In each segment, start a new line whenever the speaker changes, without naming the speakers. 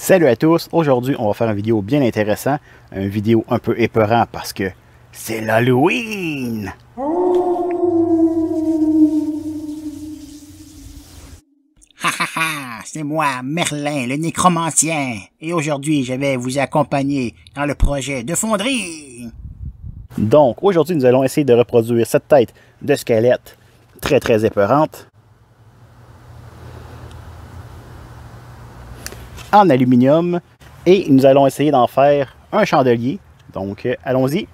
Salut à tous, aujourd'hui on va faire une vidéo bien intéressante, une vidéo un peu épeurant parce que c'est l'Halloween!
Ha ha ha, c'est moi, Merlin, le nécromancien, et aujourd'hui je vais vous accompagner dans le projet de fonderie.
Donc aujourd'hui nous allons essayer de reproduire cette tête de squelette très épeurante en aluminium et nous allons essayer d'en faire un chandelier. Donc allons-y.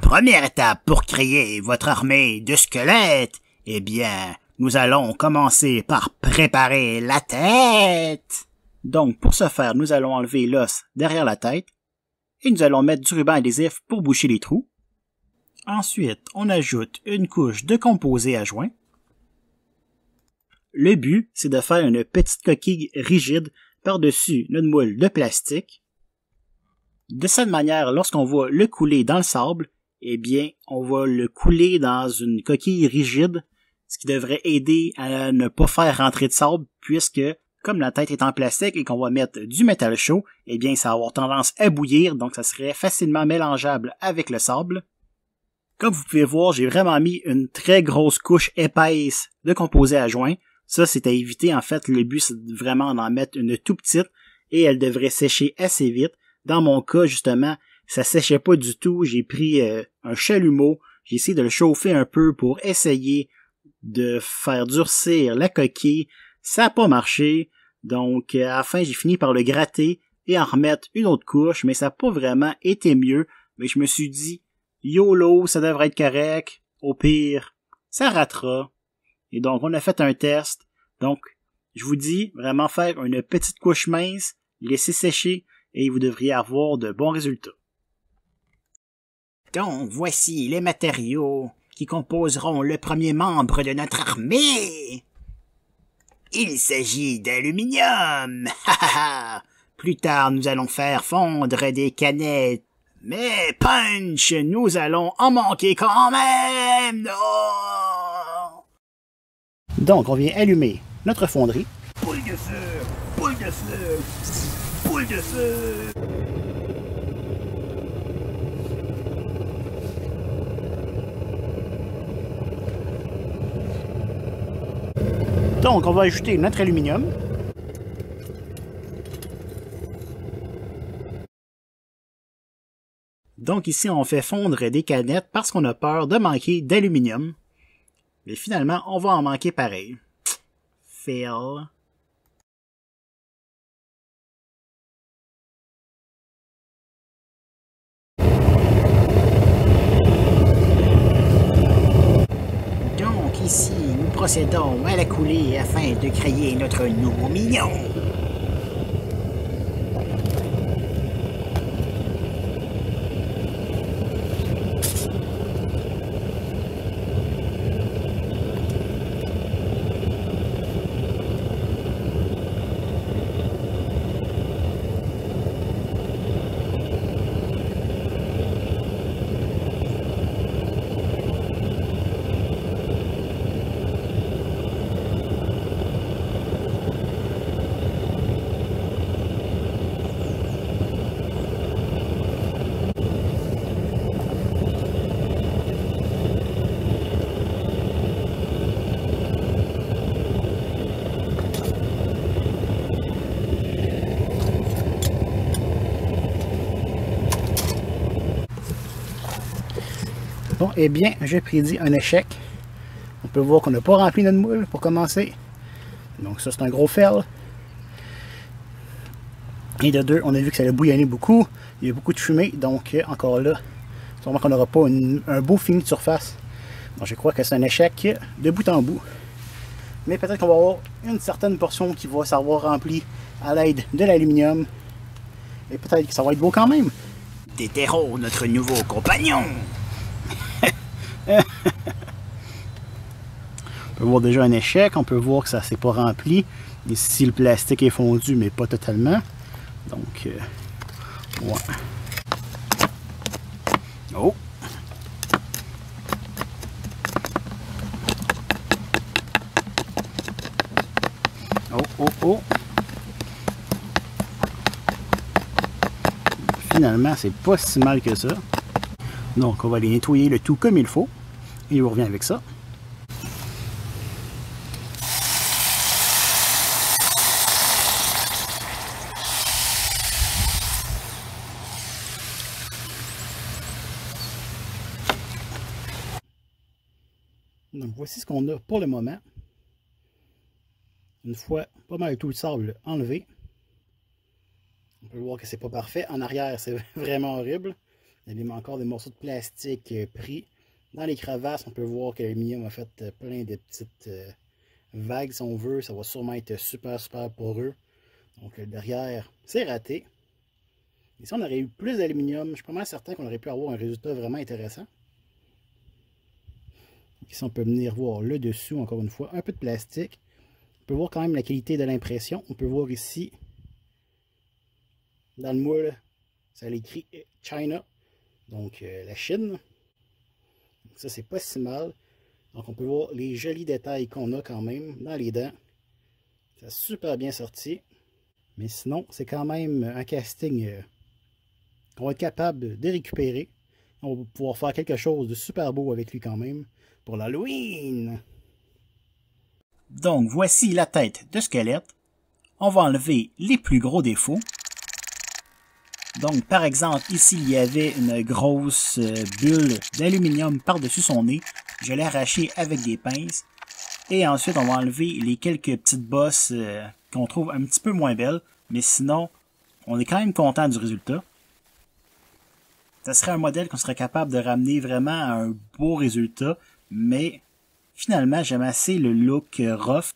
Première étape pour créer votre armée de squelettes, eh bien, nous allons commencer par préparer la tête. Donc, pour ce faire, nous allons enlever l'os derrière la tête et nous allons mettre du ruban adhésif pour boucher les trous. Ensuite, on ajoute une couche de composé à joint. Le but, c'est de faire une petite coquille rigide par-dessus notre moule de plastique. De cette manière, lorsqu'on va le couler dans le sable, eh bien, on va le couler dans une coquille rigide, ce qui devrait aider à ne pas faire rentrer de sable, puisque, comme la tête est en plastique et qu'on va mettre du métal chaud, eh bien, ça va avoir tendance à bouillir, donc ça serait facilement mélangeable avec le sable. Comme vous pouvez voir, j'ai vraiment mis une très grosse couche épaisse de composé à joint. Ça, c'est à éviter. En fait, le but, c'est vraiment d'en mettre une tout petite et elle devrait sécher assez vite. Dans mon cas, justement, ça séchait pas du tout. J'ai pris un chalumeau. J'ai essayé de le chauffer un peu pour essayer de faire durcir la coquille. Ça n'a pas marché. Donc, à la fin, j'ai fini par le gratter et en remettre une autre couche, mais ça n'a pas vraiment été mieux. Mais je me suis dit, YOLO, ça devrait être correct. Au pire, ça ratera. Et donc, on a fait un test. Donc, je vous dis, vraiment faire une petite couche mince, laisser sécher, et vous devriez avoir de bons résultats. Donc, voici les matériaux qui composeront le premier membre de notre armée. Il s'agit d'aluminium. Plus tard, nous allons faire fondre des canettes. Mais punch, nous allons en manquer quand même. Oh!
Donc on vient allumer notre fonderie.
Boule de feu! Boule de feu! Boule de feu!
Donc on va ajouter notre aluminium.
Donc ici on fait fondre des canettes parce qu'on a peur de manquer d'aluminium. Mais finalement on va en manquer pareil. Fail. Donc ici, nous procédons à la coulée afin de créer notre nouveau mignon.
Bon, eh bien, j'ai prédit un échec. On peut voir qu'on n'a pas rempli notre moule pour commencer. Donc ça, c'est un gros fail. Et de deux, on a vu que ça allait bouillonner beaucoup. Il y a beaucoup de fumée, donc encore là, sûrement qu'on n'aura pas un beau fini de surface. Donc je crois que c'est un échec de bout en bout. Mais peut-être qu'on va avoir une certaine portion qui va s'avoir remplie à l'aide de l'aluminium. Et peut-être que ça va être beau quand même.
Déterreau, notre nouveau compagnon.
On peut voir déjà un échec, on peut voir que ça ne s'est pas rempli. Ici le plastique est fondu mais pas totalement. Donc ouais. Oh! Oh oh oh! finalement, c'est pas si mal que ça. Donc, on va aller nettoyer le tout comme il faut. Et on revient avec ça. Donc, voici ce qu'on a pour le moment. Une fois pas mal tout le sable enlevé, on peut voir que c'est pas parfait. En arrière, c'est vraiment horrible. Il y a encore des morceaux de plastique pris. Dans les crevasses, on peut voir que l'aluminium a fait plein de petites vagues, si on veut. Ça va sûrement être super poreux. Donc, derrière, c'est raté. Et si on aurait eu plus d'aluminium, je suis pas mal certain qu'on aurait pu avoir un résultat vraiment intéressant. Ici, on peut venir voir le dessous, encore une fois, un peu de plastique. On peut voir quand même la qualité de l'impression. On peut voir ici, dans le moule, ça a écrit China, donc la Chine. Donc ça, c'est pas si mal. Donc on peut voir les jolis détails qu'on a quand même dans les dents. Ça a super bien sorti. Mais sinon, c'est quand même un casting qu'on va être capable de récupérer. On va pouvoir faire quelque chose de super beau avec lui quand même pour l'Halloween.
Donc, voici la tête de squelette. On va enlever les plus gros défauts. Donc, par exemple, ici, il y avait une grosse bulle d'aluminium par-dessus son nez. Je l'ai arraché avec des pinces. Et ensuite, on va enlever les quelques petites bosses qu'on trouve un petit peu moins belles. Mais sinon, on est quand même content du résultat. Ça serait un modèle qu'on serait capable de ramener vraiment à un beau résultat. Mais finalement, j'aime assez le look rough.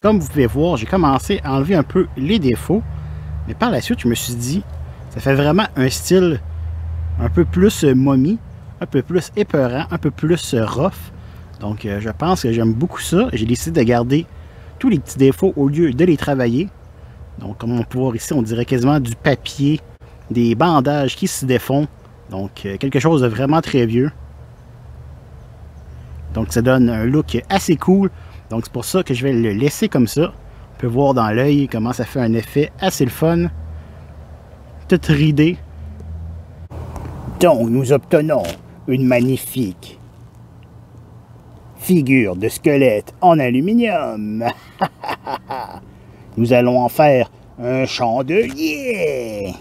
Comme vous pouvez voir, j'ai commencé à enlever un peu les défauts. Mais par la suite, je me suis dit, ça fait vraiment un style un peu plus momie, un peu plus épeurant, un peu plus rough. Donc, je pense que j'aime beaucoup ça. J'ai décidé de garder tous les petits défauts au lieu de les travailler. Donc, comme on peut voir ici, on dirait quasiment du papier, des bandages qui se défont. Donc, quelque chose de vraiment très vieux. Donc, ça donne un look assez cool. Donc, c'est pour ça que je vais le laisser comme ça. On peut voir dans l'œil comment ça fait un effet assez le fun. Tout ridé. Donc, nous obtenons une magnifique figure de squelette en aluminium. Nous allons en faire un chandelier.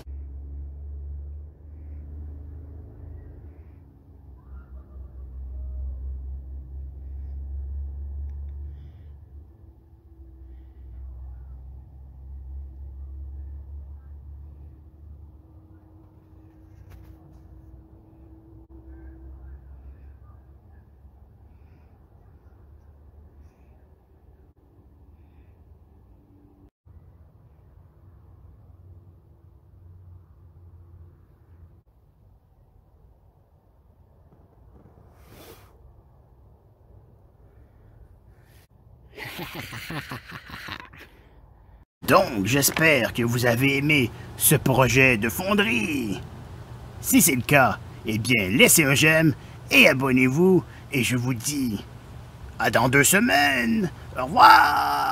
Donc, j'espère que vous avez aimé ce projet de fonderie. Si c'est le cas, eh bien, laissez un j'aime et abonnez-vous. Et je vous dis à dans 2 semaines. Au revoir!